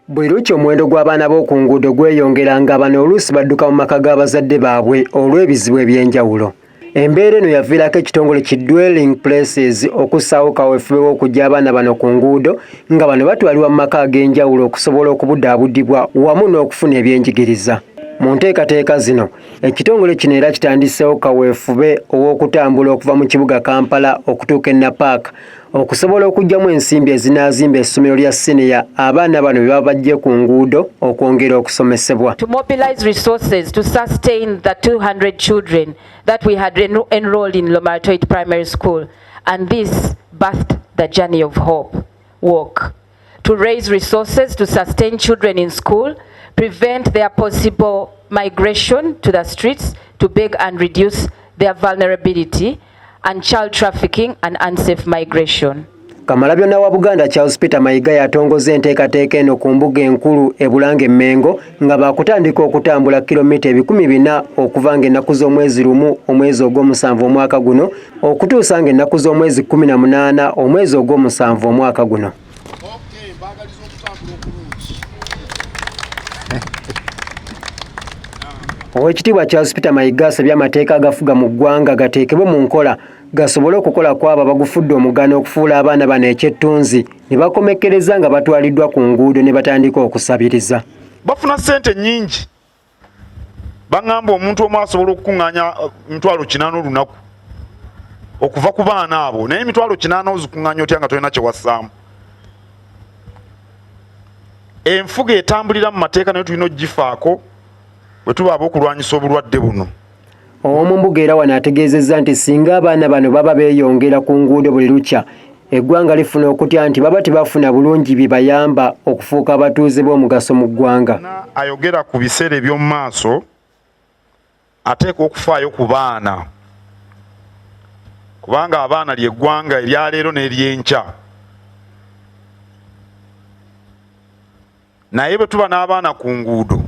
Buli lukya omuwendo gw'abaana b'oku nguudo gweyongera nga bano oluusi badduka mu maka g'abazadde baabwe olw'ebizibu eby'enjawulo. Embeera eno yaviirako ekitongole ki Dwelling Places okussaawo kaweefube w'okujja abaana bano ku nguudo nga bano batwalibwa mu maka ag'enjawulo okusobola okubuddaabudibwa wamu n'okufuna ebyenjigiriza. Mu nteekateeka zino, ekitongole kino era kitandiseewo kaweefube ow'okutambula okuva mu kibuga Kampala okutuuka e Napaaka okusobola okuggyamu ensimbi ezinaazimba essomero lya siniya abaana bano bye baba bajje ku nguudo okwongera okusomesebwa. To mobilize resources to sustain the 200 children that we had enrolled in Lomaratoit Primary School, and this birthed the Journey of Hope walk. To raise resources to sustain children in school, prevent their possible migration to the streets, to beg and reduce their vulnerability, and child trafficking and unsafe migration. Kamalabyonna wa Buganda Charles Peter Mayiga yatongoza enteekateeka eno ku mbuga enkulu e Bulange Mengo nga baakutandika okutambula kilomita 400 okuva ng'ennaku z'omwezi lumu omwezi ogw'omusanvu omwaka guno okutuusa ng'ennaku z'omwezi 18 omwezi ogw'omusanvu omwaka guno. Oweekitiibwa Charles Peter Mayiga asabye amateeka agafuga mu ggwanga gateekebwe mu nkola gasobole okukola kwabo abagufudde omugano okufuula abaana bano ekyettunzi ne bakomekkereza nga batwaliddwa ku nguudo ne batandika okusabiriza. Bafuna ssente nnyingi. Baŋŋamba omuntu omu asobola okukuŋŋaanya 800 olunaku okuva ku baana abo, naye 800 ozikuŋŋaanya otya nga tolina kye wassaamu. Enfuga etambulira mu mateeka naye tulina ogifaako bwe tuba ab'okulwanyisa obulwadde buno. Omu mbuga era wano ategeezezza nti singa abaana bano baba beeyongera ku nguudo buli lukya, eggwanga lifuna okutya nti baba tebafuna bulungi bibayamba okufuuka abatuuze b'omugaso mu ggwanga. Ayogera ku biseera eby'omu maaso ateeka okufaayo ku baana, kubanga abaana ly'eggwanga erya leero n'ery'enkya. Naye bwe tuba n'abaana ku nguudo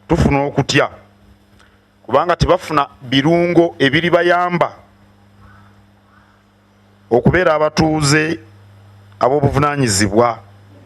tufuna okutya, kubanga tebafuna birungo ebiri bayamba okubeera abatuuze ab'obuvunaanyizibwa.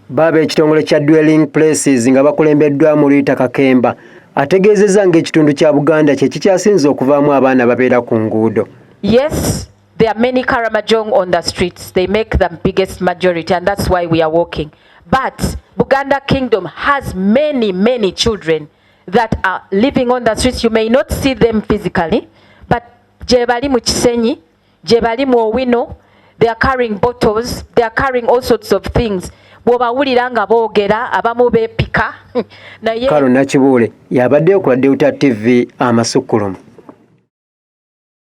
Baaba ekitongole kya Dwelling Places nga bakulembeddwa mu Luyita Kakemba ategeezezza ng'ekitundu kya Buganda kye kikyasinze okuvaamu abaana babeera ku nguudo. Yes, there are many Karamajong on the streets. They make the biggest majority, and that's why we are walking. But Buganda Kingdom has many children that are living on the streets. You may not see them physically, but jebali mu Kisenyi, jebali mu Owino, they are carrying bottles, they are carrying all sorts of things. Bw'obawulira nga boogera abamu beepika. Kalo Nakibuule yabaddeyo ku Avuddeyo TV amasukkulumu.